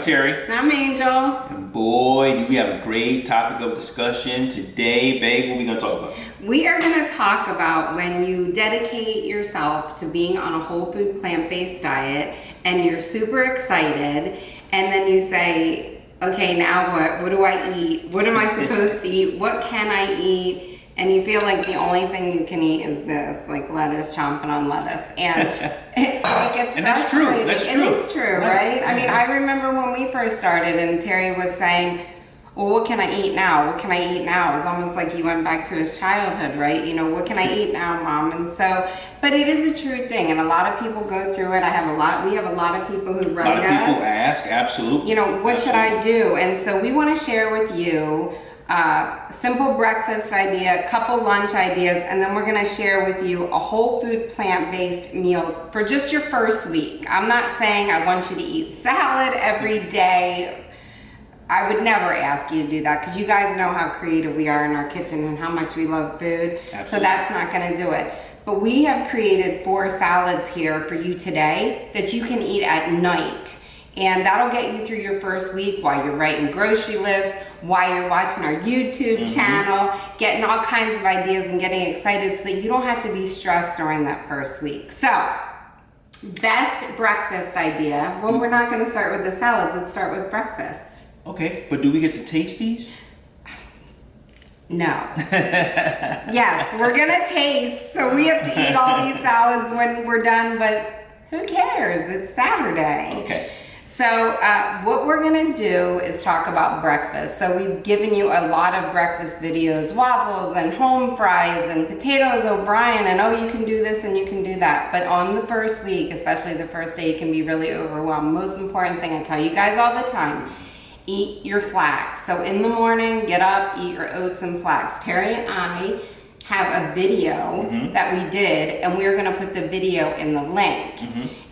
Terry. And I'm Angel. And boy, do we have a great topic of discussion today, babe. What are we going to talk about? We are going to talk about when you dedicate yourself to being on a whole food plant-based diet and you're super excited and then you say, okay, now what? What do I eat? What am I supposed to eat? What can I eat? And you feel like the only thing you can eat is this, like lettuce, chomping on lettuce. And it gets and that's true. That's true. It is true, right? I mean, I remember when we first started and Terry was saying, well, what can I eat now? What can I eat now? It's almost like he went back to his childhood, right? You know, what can I eat now, Mom? And so, but it is a true thing. And a lot of people go through it. We have a lot of people who write us. A lot of people ask, absolutely. You know, what should I do? And so we want to share with you simple breakfast idea, couple lunch ideas, and then we're going to share with you a whole food plant-based meals for just your first week. I'm not saying I want you to eat salad every day. I would never ask you to do that because you guys know how creative we are in our kitchen and how much we love food. Absolutely. So that's not going to do it. But we have created 4 salads here for you today that you can eat at night. And that'll get you through your first week while you're writing grocery lists, while you're watching our YouTube channel, getting all kinds of ideas and getting excited so that you don't have to be stressed during that first week. So, best breakfast idea. Well, we're not going to start with the salads. Let's start with breakfast. Okay, but do we get to taste these? No. Yes, we're going to taste. So we have to eat all these salads when we're done, but who cares? It's Saturday. Okay. So what we're gonna do is talk about breakfast. So we've given you a lot of breakfast videos, waffles and home fries and potatoes O'Brien and oh, you can do this and you can do that. But on the first week, especially the first day, you can be really overwhelmed. Most important thing I tell you guys all the time, eat your flax. So in the morning, get up, eat your oats and flax. Terry and I have a video that we did and we're gonna put the video in the link.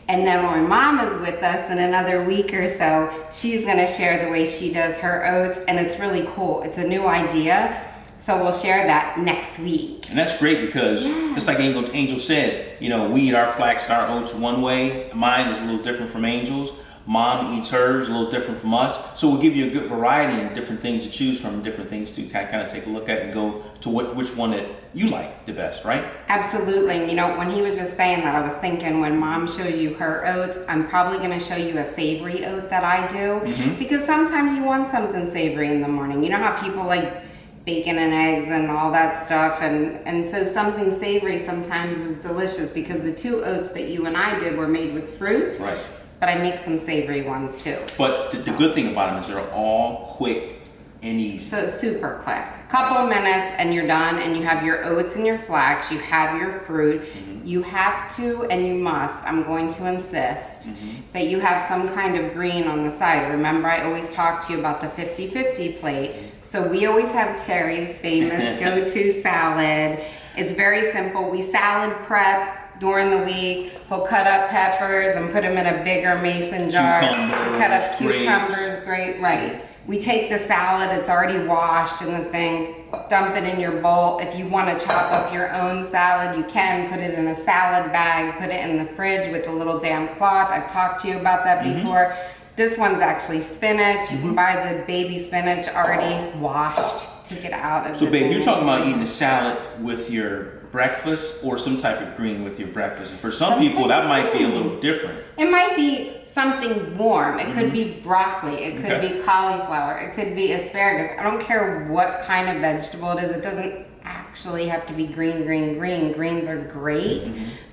And then when Mom is with us in another week or so, she's gonna share the way she does her oats, and it's really cool. It's a new idea, so we'll share that next week. And that's great because, just like Angel said, you know, we eat our flax and our oats one way. Mine is a little different from Angel's. Mom eats hers a little different from us. So we'll give you a good variety and different things to choose from, different things to kind of take a look at and go to which one that you like the best, right? Absolutely. You know, when he was just saying that, I was thinking when Mom shows you her oats, I'm probably going to show you a savory oat that I do. Because sometimes you want something savory in the morning. You know how people like bacon and eggs and all that stuff, and so something savory sometimes is delicious because the 2 oats that you and I did were made with fruit. Right. But I make some savory ones too. But the good thing about them is they're all quick and easy. So super quick. Couple minutes and you're done, and you have your oats and your flax, you have your fruit. You have to, and you must, I'm going to insist, that you have some kind of green on the side. Remember, I always talk to you about the 50-50 plate. So we always have Terry's famous go-to salad. It's very simple. We salad prep during the week. He'll cut up peppers and put them in a bigger mason jar. Cut up cucumbers, great, right. We take the salad, it's already washed in the thing, dump it in your bowl. If you want to chop up your own salad, you can put it in a salad bag, put it in the fridge with a little damp cloth. I've talked to you about that before. This one's actually spinach. You can buy the baby spinach already washed. Take it out of So babe, you're talking about eating a salad with your breakfast or some type of green with your breakfast. And for some people, that might be a little different. It might be something warm. It could be broccoli. It could be cauliflower. It could be asparagus. I don't care what kind of vegetable it is. It doesn't actually have to be green. Greens are great,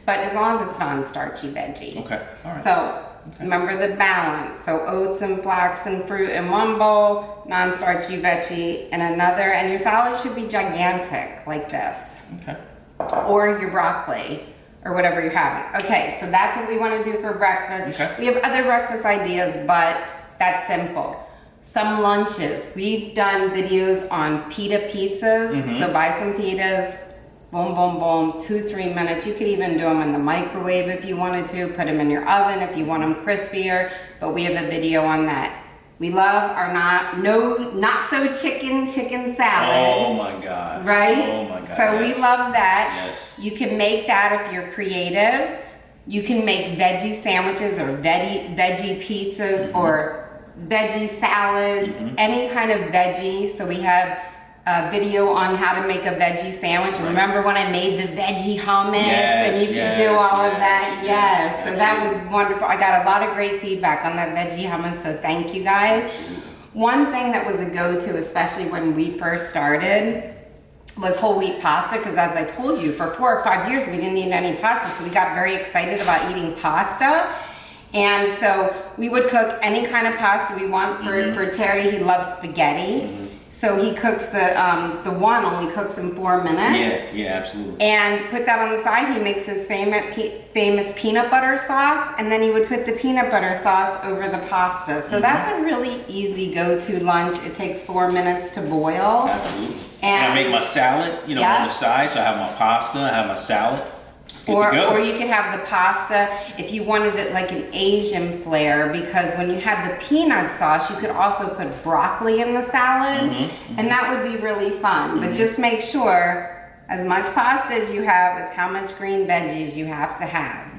but as long as it's non-starchy veggie. Okay, all right. So remember the balance. So oats and flax and fruit in one bowl, non-starchy veggie in another, and your salad should be gigantic like this. Okay. Or your broccoli, or whatever you're having. Okay, so that's what we want to do for breakfast. Okay. We have other breakfast ideas, but that's simple. Some lunches. We've done videos on pita pizzas. So buy some pitas, boom, boom, boom, 2-3 minutes. You could even do them in the microwave if you wanted to. Put them in your oven if you want them crispier. But we have a video on that. We love our not so chicken salad. Oh my God. Right? Oh my God. So we love that. Yes. You can make that if you're creative. You can make veggie sandwiches or veggie pizzas or veggie salads, any kind of veggie. So we have a video on how to make a veggie sandwich. Right. Remember when I made the veggie hummus Yes, and you yes, can do all of yes, that? yes, Yes. So that was wonderful. I got a lot of great feedback on that veggie hummus, so thank you guys. Absolutely. One thing that was a go-to, especially when we first started, was whole wheat pasta, because as I told you, for 4 or 5 years we didn't eat any pasta, so we got very excited about eating pasta. And so we would cook any kind of pasta we want. For Terry, he loves spaghetti. So he cooks the one only cooks in 4 minutes. Yeah, absolutely. And put that on the side. He makes his famous peanut butter sauce, and then he would put the peanut butter sauce over the pasta. So that's a really easy go-to lunch. It takes 4 minutes to boil. Absolutely. And I make my salad, you know, on the side. So I have my pasta, I have my salad. It's good to go. Or you could have the pasta if you wanted it like an Asian flair, because when you have the peanut sauce, you could also put broccoli in the salad, and that would be really fun. But just make sure as much pasta as you have is how much green veggies you have to have.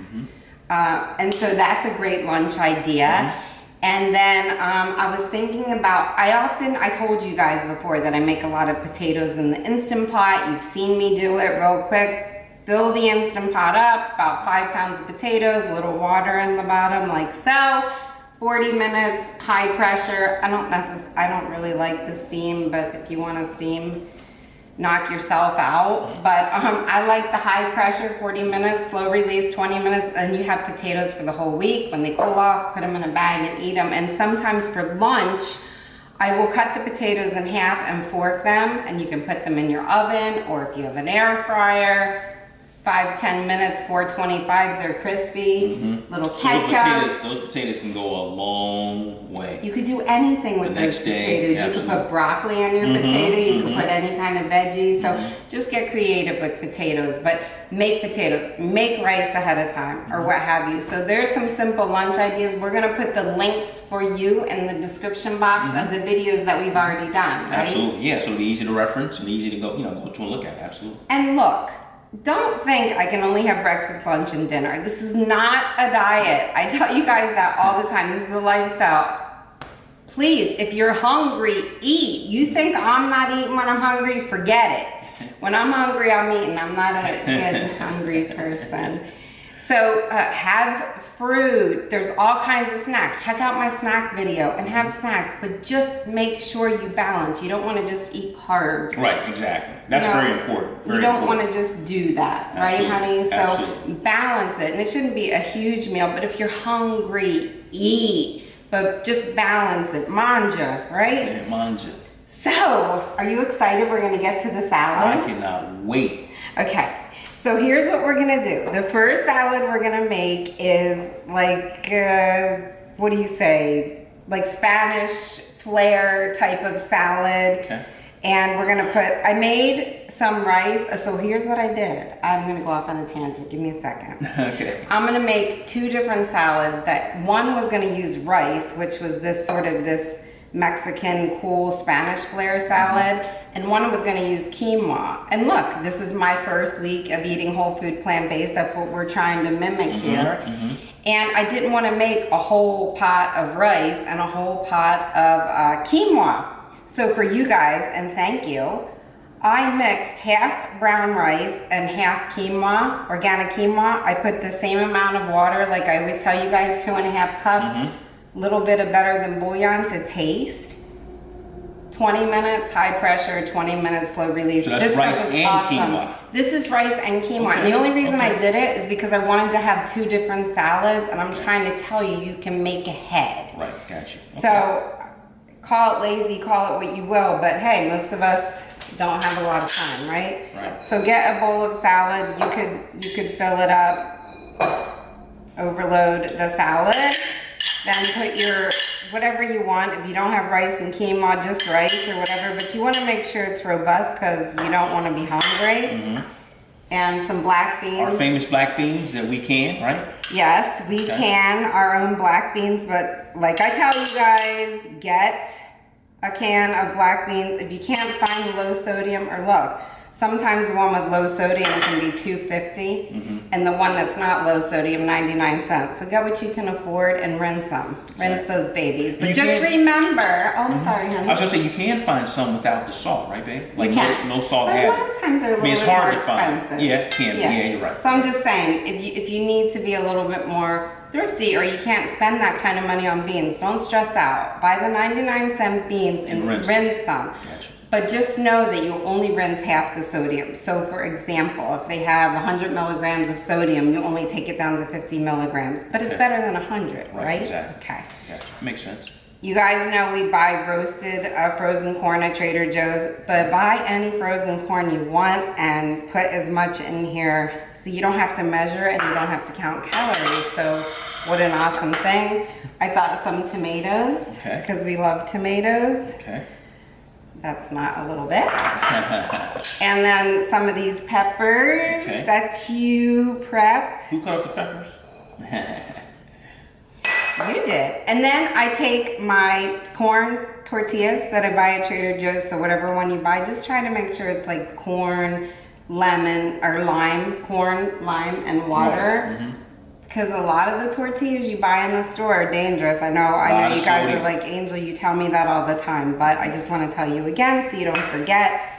And so that's a great lunch idea. And then I was thinking about, I told you guys before that I make a lot of potatoes in the Instant Pot. You've seen me do it real quick. Fill the Instant Pot up, about 5 pounds of potatoes, a little water in the bottom like so. 40 minutes, high pressure. I don't really like the steam, but if you want to steam, knock yourself out. But I like the high pressure, 40 minutes, slow release, 20 minutes, and you have potatoes for the whole week. When they cool off, put them in a bag and eat them. And sometimes for lunch, I will cut the potatoes in half and fork them, and you can put them in your oven, or if you have an air fryer, 5-10 minutes, 425, they're crispy. Little ketchup. Those potatoes can go a long way. You could do anything with those potatoes. You could put broccoli on your potato. You could put any kind of veggie. So just get creative with potatoes, but make potatoes. Make rice ahead of time or what have you. So there's some simple lunch ideas. We're gonna put the links for you in the description box of the videos that we've already done, right? Absolutely, yeah. So it'll be easy to reference and easy to go, go to and look at. Absolutely. And look, don't think I can only have breakfast, lunch, and dinner. This is not a diet. I tell you guys that all the time. This is a lifestyle. Please, if you're hungry, eat. You think I'm not eating when I'm hungry? Forget it. When I'm hungry, I'm eating. I'm not a good hungry person. So have fruit. There's all kinds of snacks. Check out my snack video and have snacks, but just make sure you balance. You don't want to just eat carbs. Right, exactly. That's very important. You don't want to just do that, right, honey? So Absolutely. balance it. And it shouldn't be a huge meal, but if you're hungry, eat. But just balance it. Manja, right? Yeah, manja. So, are you excited we're going to get to the salad? I cannot wait. Okay. So here's what we're gonna do. The first salad we're gonna make is like, what do you say? Like Spanish flair type of salad. Okay. And we're gonna I made some rice. So here's what I did. I'm gonna go off on a tangent. Give me a second. Okay. I'm gonna make 2 different salads. That one was gonna use rice, which was this Mexican cool Spanish flair salad, and one was going to use quinoa. And look, this is my first week of eating whole food plant-based. That's what we're trying to mimic here. And I didn't want to make a whole pot of rice and a whole pot of quinoa. So for you guys, and thank you, I mixed half brown rice and half quinoa, organic quinoa. I put the same amount of water, like I always tell you guys, 2.5 cups. Little bit of better than bouillon to taste. 20 minutes high pressure, 20 minutes slow release. So that's this rice stuff is and awesome. quinoa. This is rice and quinoa. Okay. And the only reason I did it is because I wanted to have 2 different salads, and I'm trying to tell you, you can make ahead. Right, gotcha. Okay. So call it lazy, call it what you will, but hey, most of us don't have a lot of time, right? Right. So get a bowl of salad. You could fill it up, overload the salad. Then put your, whatever you want. If you don't have rice and quinoa, just rice or whatever. But you want to make sure it's robust because you don't want to be hungry. And some black beans. Our famous black beans that we can, right? Yes, we can. Our own black beans. But like I tell you guys, get a can of black beans. If you can't find low sodium, or look, Sometimes the one with low sodium can be $2.50, and the one that's not low sodium, 99 cents. So get what you can afford and rinse them. Rinse those babies. But just remember, oh, I'm sorry, honey. I was gonna say, you can find some without the salt, right, babe? Like You can. no salt But a added. lot of times they're a little it's bit hard more to find. expensive. Yeah, it can be. Yeah, you're right. So I'm just saying, if you need to be a little bit more thrifty or you can't spend that kind of money on beans, don't stress out. Buy the 99-cent beans and rinse them. Gotcha. But just know that you only rinse half the sodium. So for example, if they have 100 milligrams of sodium, you only take it down to 50 milligrams. But it's better than 100, right? Exactly. Okay. Gotcha. Makes sense. You guys know we buy roasted frozen corn at Trader Joe's, but buy any frozen corn you want and put as much in here so you don't have to measure and you don't have to count calories. So what an awesome thing. I thought some tomatoes, because we love tomatoes. Okay. That's not a little bit. And then some of these peppers that you prepped. Who cut up the peppers? You did. And then I take my corn tortillas that I buy at Trader Joe's, so whatever one you buy, just try to make sure it's like corn, lemon, or lime, corn, lime, and water. Because a lot of the tortillas you buy in the store are dangerous. I know you guys are like, Angel, you tell me that all the time, but I just want to tell you again so you don't forget.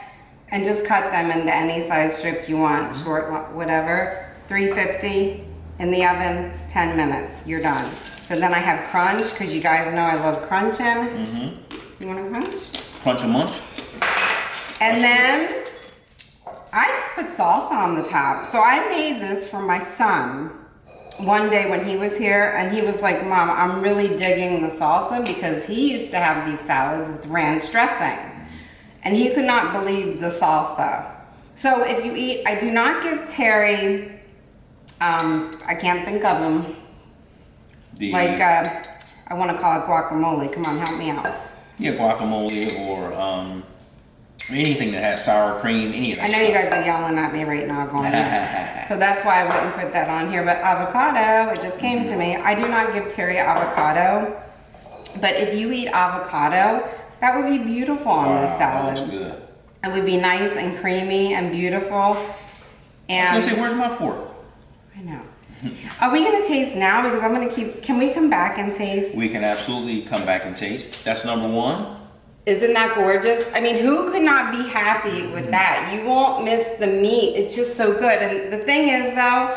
And just cut them into any size strip you want, short, whatever. 350 in the oven, 10 minutes, you're done. So then I have crunch, because you guys know I love crunching. You want to crunch? Crunch and munch. And then I just put salsa on the top. So I made this for my son one day when he was here, and he was like, Mom, I'm really digging the salsa, because he used to have these salads with ranch dressing. And he could not believe the salsa. So if you eat, I do not give Terry, I can't think of them. I want to call it guacamole. Come on, help me out. Yeah, guacamole or anything that has sour cream, any of that. I know you guys are yelling at me right now going, so that's why I wouldn't put that on here. But avocado, it just came to me. I do not give Terry avocado. But if you eat avocado, that would be beautiful on this salad. That's good. It would be nice and creamy and beautiful. And I was gonna say, where's my fork? I know. Are we gonna taste now? Because I'm gonna keep, can we come back and taste? We can absolutely come back and taste. That's number one. Isn't that gorgeous? I mean, who could not be happy with that? You won't miss the meat. It's just so good. And the thing is though,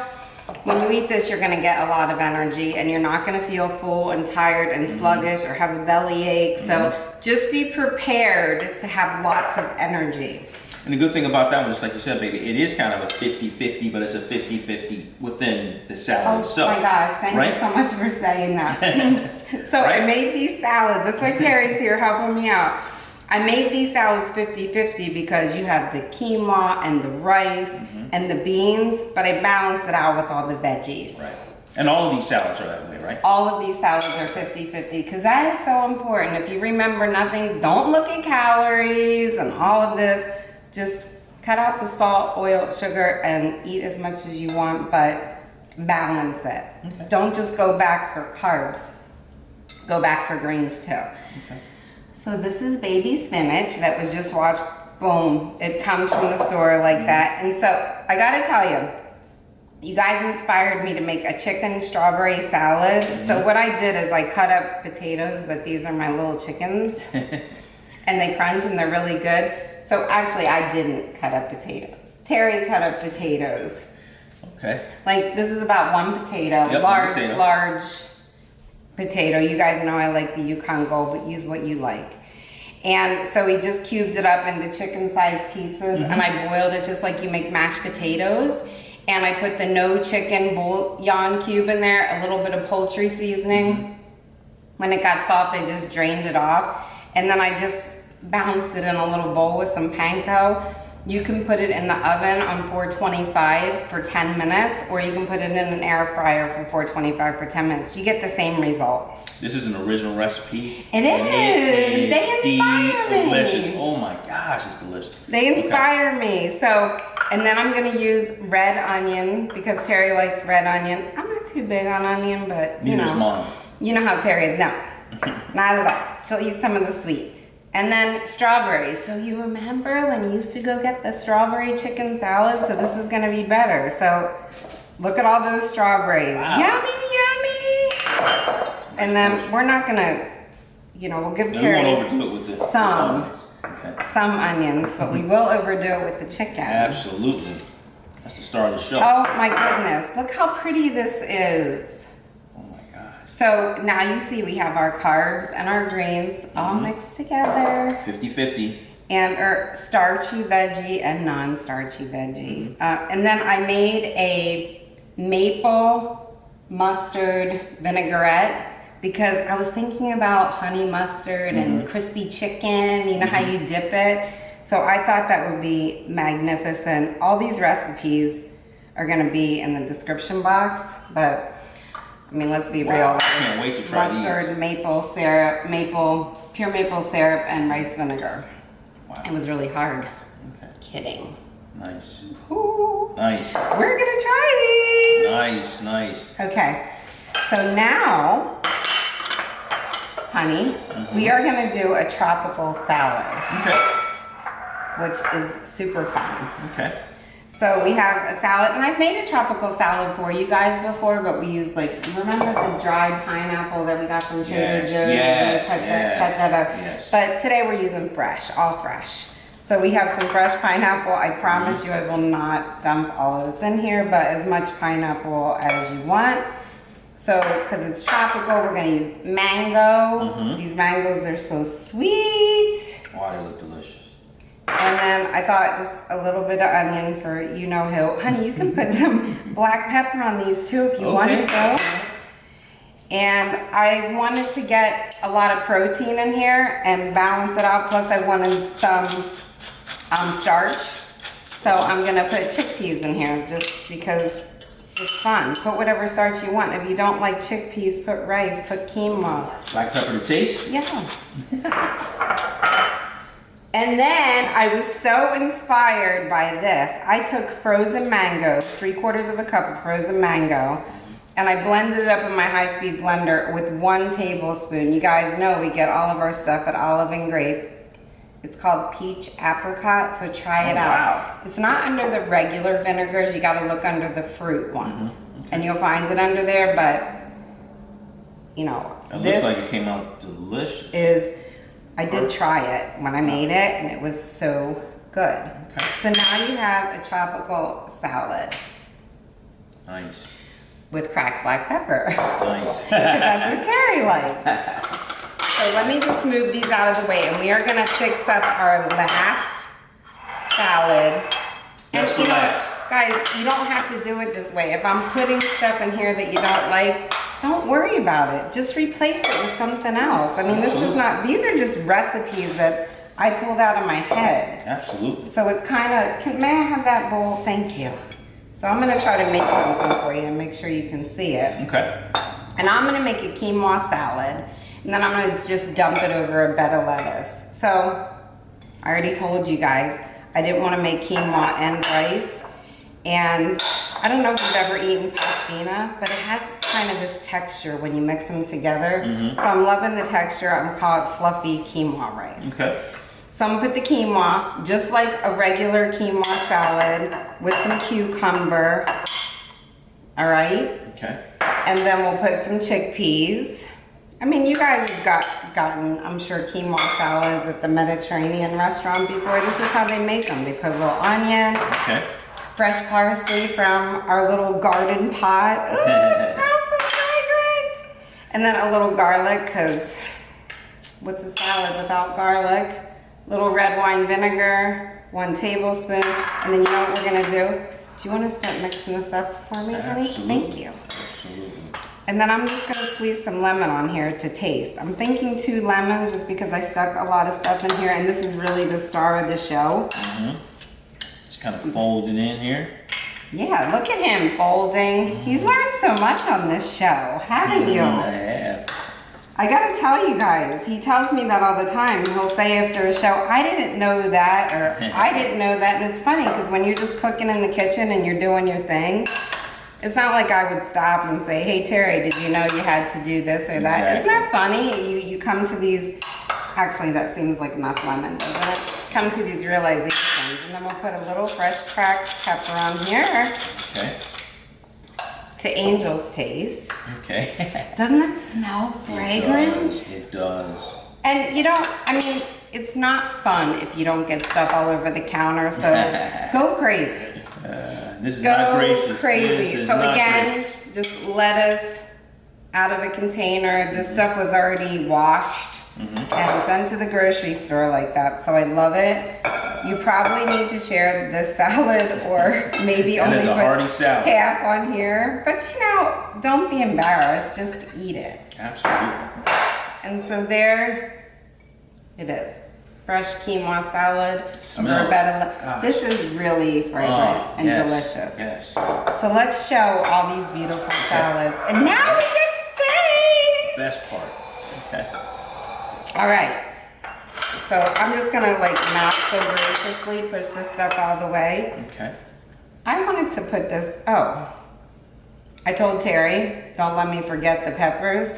when you eat this, you're gonna get a lot of energy and you're not gonna feel full and tired and sluggish or have a belly ache. So just be prepared to have lots of energy. And the good thing about that one is, like you said, baby, it is kind of a 50-50, but it's a 50-50 within the salad itself. Oh my gosh, thank you so much for saying that. So I made these salads. That's why Terry's here helping me out. I made these salads 50-50 because you have the quinoa and the rice and the beans, but I balanced it out with all the veggies. Right. And all of these salads are that way, right? All of these salads are 50-50 because that is so important. If you remember nothing, don't look at calories and all of this. Just cut out the salt, oil, sugar, and eat as much as you want, but balance it. Okay. Don't just go back for carbs. Go back for greens too. Okay. So this is baby spinach that was just washed. Boom. It comes from the store like that. And so I gotta tell you, you guys inspired me to make a chicken strawberry salad. So what I did is I cut up potatoes, but these are my little chickens. And they crunch and they're really good. So actually, I didn't cut up potatoes. Terry cut up potatoes. Okay. Like this is about one potato, large potato. You guys know I like the Yukon Gold, but use what you like. And so we just cubed it up into chicken-sized pieces, and I boiled it just like you make mashed potatoes. And I put the no chicken bouillon cube in there, a little bit of poultry seasoning. When it got soft, I just drained it off, and then I just balanced it in a little bowl with some panko. You can put it in the oven on 425 for 10 minutes, or you can put it in an air fryer for 425 for 10 minutes. You get the same result. This is an original recipe. It is. They inspire me. Delicious. Oh my gosh, it's delicious. They inspire me. So, and then I'm gonna use red onion because Terry likes red onion. I'm not too big on onion, but you know. Mom. You know how Terry is. No, not at all. She'll eat some of the sweet. And then strawberries. So you remember when you used to go get the strawberry chicken salad? So this is gonna be better. So look at all those strawberries. Wow. Yummy, yummy. And then we're not gonna, you know, we'll give No, Terry we won't overdo it with the some okay. onions, but we will overdo it with the chicken. Absolutely. That's the star of the show. Oh my goodness, look how pretty this is. Oh my God. So now you see we have our carbs and our greens all mixed together. 50-50. And our starchy veggie and non-starchy veggie. And then I made a maple mustard vinaigrette because I was thinking about honey mustard and crispy chicken, you know how you dip it. So I thought that would be magnificent. All these recipes are gonna be in the description box, but I mean, let's be real. I can't wait to try mustard, these. maple syrup, pure maple syrup, and rice vinegar. Wow. It was really hard. Okay. Kidding. Nice. Ooh, Nice. we're gonna try these. Nice, nice. Okay, so now, honey, we are gonna do a tropical salad, Okay. which is super fun. Okay. So we have a salad, and I've made a tropical salad for you guys before, but we use remember the dried pineapple that we got from Trader Yes, Joe's? yes, We cut yes, that up. yes. But today we're using fresh, all fresh. So we have some fresh pineapple. I promise you I will not dump all of this in here, but as much pineapple as you want. So, because it's tropical, we're gonna use mango. These mangoes are so sweet. Wow, they look delicious. And then I thought just a little bit of onion for you know who. Honey, you can put some black pepper on these too if you want to. And I wanted to get a lot of protein in here and balance it out. Plus I wanted some starch. So I'm gonna put chickpeas in here just because it's fun. Put whatever starch you want. If you don't like chickpeas, put rice, put quinoa. Black pepper to taste? Yeah. And then I was so inspired by this. I took frozen mango, 3/4 cup of frozen mango, and I blended it up in my high-speed blender with 1 tablespoon. You guys know we get all of our stuff at Olive and Grape. It's called peach apricot, so try it out. Wow. It's not under the regular vinegars. You gotta look under the fruit one. And you'll find it under there, but you know, It this looks like it came out delicious. I did try it when I made it, and it was so good. Okay. So now you have a tropical salad Nice. with cracked black pepper. Nice. That's what Terry likes. So let me just move these out of the way, and we are gonna fix up our last salad. And That's you the know, last. guys, you don't have to do it this way. If I'm putting stuff in here that you don't like, don't worry about it. Just replace it with something else. I mean, this is not, these are just recipes that I pulled out of my head. Absolutely. So it's kind of, may I have that bowl? Thank you. So I'm gonna try to make something for you and make sure you can see it. Okay. And I'm gonna make a quinoa salad, and then I'm gonna just dump it over a bed of lettuce. So I already told you guys, I didn't wanna make quinoa and rice. And I don't know if you've ever eaten pastina, but it has kind of this texture when you mix them together. So I'm loving the texture. I'm gonna call it fluffy quinoa rice. Okay. So I'm gonna put the quinoa, just like a regular quinoa salad, with some cucumber. All right? Okay. And then we'll put some chickpeas. I mean, you guys have gotten, I'm sure, quinoa salads at the Mediterranean restaurant before. This is how they make them. They put a little onion, Okay. fresh parsley from our little garden pot. Ooh, it smells so fragrant. And then a little garlic, because what's a salad without garlic? Little red wine vinegar, 1 tablespoon. And then you know what we're gonna do? Do you wanna start mixing this up for me, honey? Absolutely. Thank you. Absolutely. And then I'm just gonna squeeze some lemon on here to taste. I'm thinking 2 lemons just because I stuck a lot of stuff in here, and this is really the star of the show. Just kind of folding in here. Yeah, look at him folding. He's learned so much on this show, haven't you? I have. I gotta tell you guys, he tells me that all the time. He'll say after a show, I didn't know that, or I didn't know that. And it's funny because when you're just cooking in the kitchen and you're doing your thing, it's not like I would stop and say, hey Terry, did you know you had to do this or that? Exactly. Isn't that funny? You come to these Actually, that seems like enough lemon, doesn't it? Come to these realizations. And then we'll put a little fresh cracked pepper on here Okay. to Angel's taste. Okay. Doesn't it smell fragrant? It does. And you don't, I mean, it's not fun if you don't get stuff all over the counter, so go crazy. This is Go not gracious. crazy. This is So not again, gracious. just lettuce out of a container. This stuff was already washed and sent to the grocery store like that, so I love it. You probably need to share this salad or maybe And only it's a put hearty salad. half on here. But you know, don't be embarrassed, just eat it. Absolutely. And so there it is. Fresh quinoa salad. Smells. Gosh. This is really fragrant and yes, delicious. Yes. So let's show all these beautiful salads. And now we get to taste. Best part. Okay. All right. So I'm just gonna like not so graciously push this stuff out of the way. Okay. I wanted to put this, I told Terry, don't let me forget the peppers.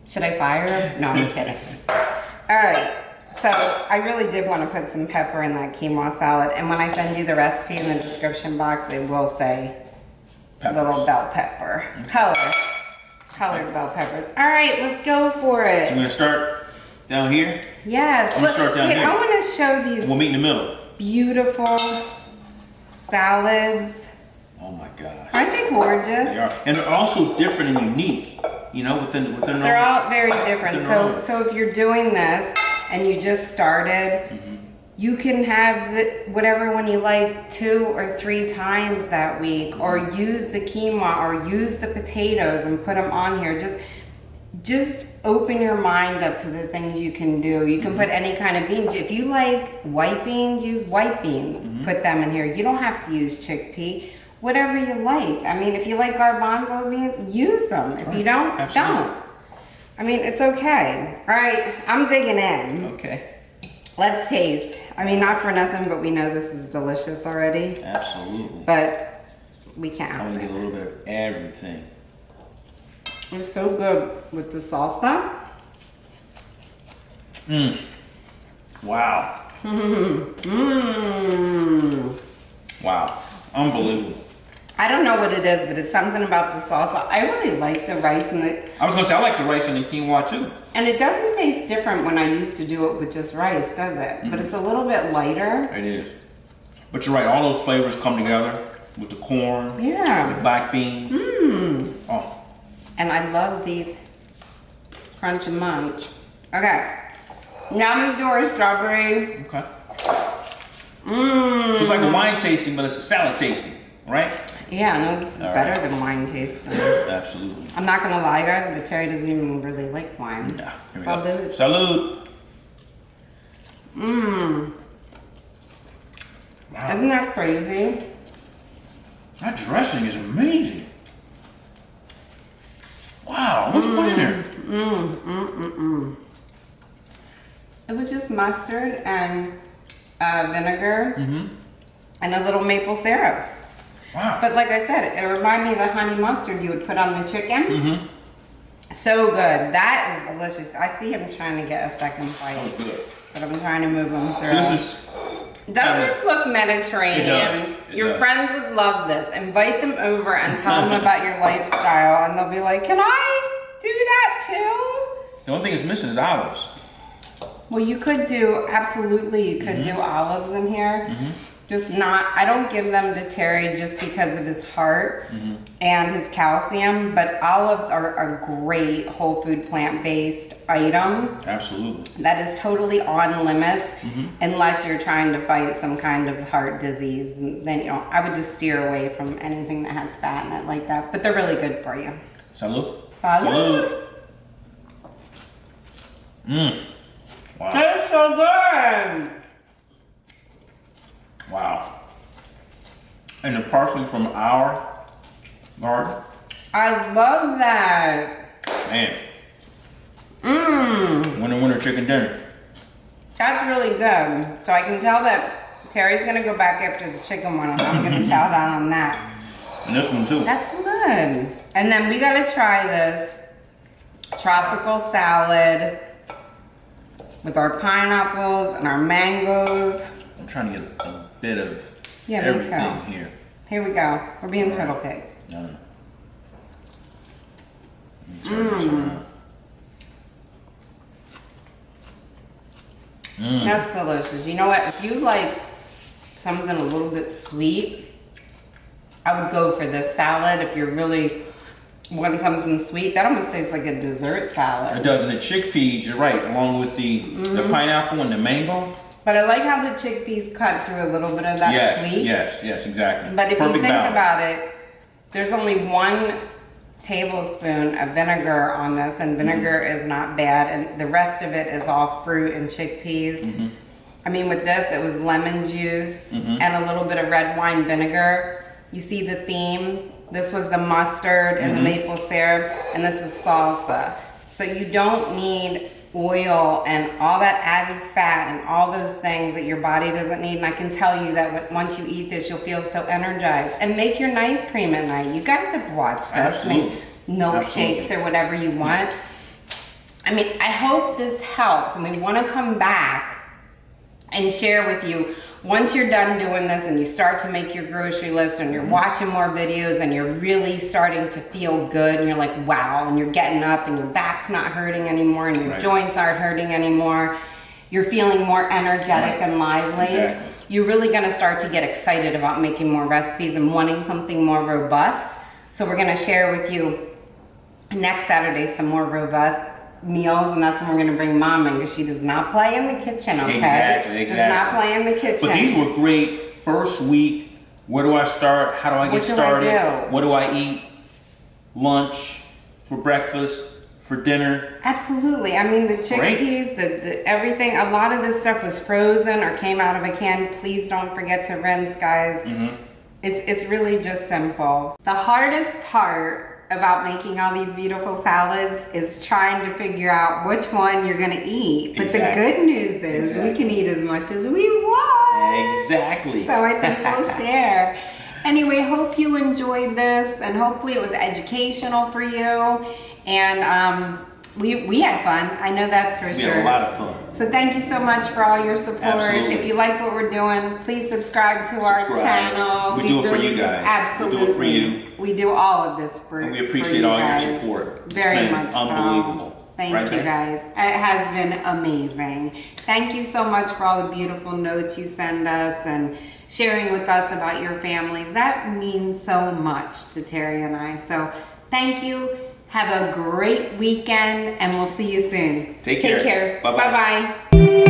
Should I fire him? No, I'm kidding. All right, so I really did want to put some pepper in that quinoa salad, and when I send you the recipe in the description box, it will say little bell pepper, colored bell peppers. All right, let's go for So it. we're gonna start down here. Yes, I'm gonna start down wait, here. I want to show these We'll meet in the middle. beautiful salads. Oh my gosh. Aren't they gorgeous? They are, and they're also different and unique. You know, within They're all very different. Within their own. So if you're doing this and you just started, you can have whatever one you like 2 or 3 times that week, or use the quinoa or use the potatoes and put them on here. Just open your mind up to the things you can do. You can put any kind of beans. If you like white beans, use white beans. Put them in here. You don't have to use chickpea. Whatever you like. I mean, if you like garbanzo beans, use them. If you don't, Absolutely. don't. I mean, it's okay. All right, I'm digging in. Okay. Let's taste. I mean, not for nothing, but we know this is delicious already. Absolutely. But we can't I'm help gonna get a it. little bit of everything. It's so good with the salsa. Wow. Mmm. Wow. Unbelievable. I don't know what it is, but it's something about the salsa. I really like the rice and I was gonna say I like the rice and the quinoa too. and it doesn't taste different when I used to do it with just rice, does it? But it's a little bit lighter. It is. But you're right, all those flavors come together with the corn, Yeah. the black beans. Mmm. Oh, And I love these crunch and munch. Okay. Now I'm gonna do our strawberry. okay. Mmm. So it's like a wine tasting, but it's a salad tasting, right? Yeah, no, this is All better right. than wine tasting. Absolutely. I'm not gonna lie, guys, but Terry doesn't even really like wine. Yeah. Here we Salud. go. Salud. Mmm. Wow. Isn't that crazy? That dressing is amazing. Wow, what'd you put in there? It was just mustard and vinegar Mm-hmm. and a little maple syrup. Wow. But like I said, it reminded me of the honey mustard you would put on the chicken. Mm-hmm. So good. That is delicious. I see him trying to get a second That was bite, good. but I'm trying to move him through. So this is Doesn't this look Mediterranean? It does. It Your does. friends would love this. Invite them over and tell them about your lifestyle, and they'll be like, "Can I do that too?" the only thing it's missing is olives. Well, you could do, absolutely, you could do olives in here. Just not, I don't give them to Terry just because of his heart and his calcium, but olives are a great whole food plant-based item Absolutely. that is totally on limits unless you're trying to fight some kind of heart disease. And then, you know, I would just steer away from anything that has fat in it like that, but they're really good for you. Salud. Salud. Mmm. Wow. That's so good. Wow. And the parsley from our garden. I love that. Man. Mmm. Winter chicken dinner. That's really good. So I can tell that Terry's gonna go back after the chicken one, and I'm gonna chow down on that. And this one too. That's good. And then we gotta try this tropical salad with our pineapples and our mangoes. I'm trying to get a bit of Yeah, me everything too. here. Here we go. We're being total pigs. No. Let me turn this around. That's delicious. You know what? If you like something a little bit sweet, I would go for this salad. If you're really wanting something sweet, that almost tastes like a dessert salad. It does, and the chickpeas, you're right, along with the pineapple and the mango. But I like how the chickpeas cut through a little bit of that sweet. Yes, exactly. But if you think balance. about it, there's only 1 tablespoon of vinegar on this, and vinegar is not bad, and the rest of it is all fruit and chickpeas. I mean, with this, it was lemon juice and a little bit of red wine vinegar. You see the theme? This was the mustard and the maple syrup, and this is salsa. So you don't need oil and all that added fat and all those things that your body doesn't need. And I can tell you that once you eat this, you'll feel so energized. And make your nice cream at night. You guys have watched us make milkshakes or whatever you want. I mean, I hope this helps, and we want to come back and share with you once you're done doing this and you start to make your grocery list and you're watching more videos and you're really starting to feel good and you're like, wow, and you're getting up and your back's not hurting anymore and your joints aren't hurting anymore. You're feeling more energetic and lively. Exactly. You're really gonna start to get excited about making more recipes and wanting something more robust. So we're gonna share with you next Saturday some more robust meals, and that's when we're going to bring Mom in, because she does not play in the kitchen, okay? Exactly. Does not play in the kitchen. But these were great first week. Where do I start? How do I get started? What do I eat? Lunch, for breakfast, for dinner. Absolutely. I mean, the chickpeas, the everything, a lot of this stuff was frozen or came out of a can. Please don't forget to rinse, guys. It's really just simple. The hardest part about making all these beautiful salads is trying to figure out which one you're gonna eat. But the good news is we can eat as much as we want. Exactly. So I think we'll share. Anyway, hope you enjoyed this, and hopefully it was educational for you. And we had fun. I know that's for sure. We had a lot of fun. So thank you so much for all your support. Absolutely. If you like what we're doing, please subscribe to our channel. We do it for you guys. Absolutely. We do it for you. We do all of this for you. And we appreciate all your support. Very much unbelievable. So. Thank you guys. It has been amazing. Thank you so much for all the beautiful notes you send us and sharing with us about your families. That means so much to Terry and I. So thank you. Have a great weekend, and we'll see you soon. Take care. Bye-bye.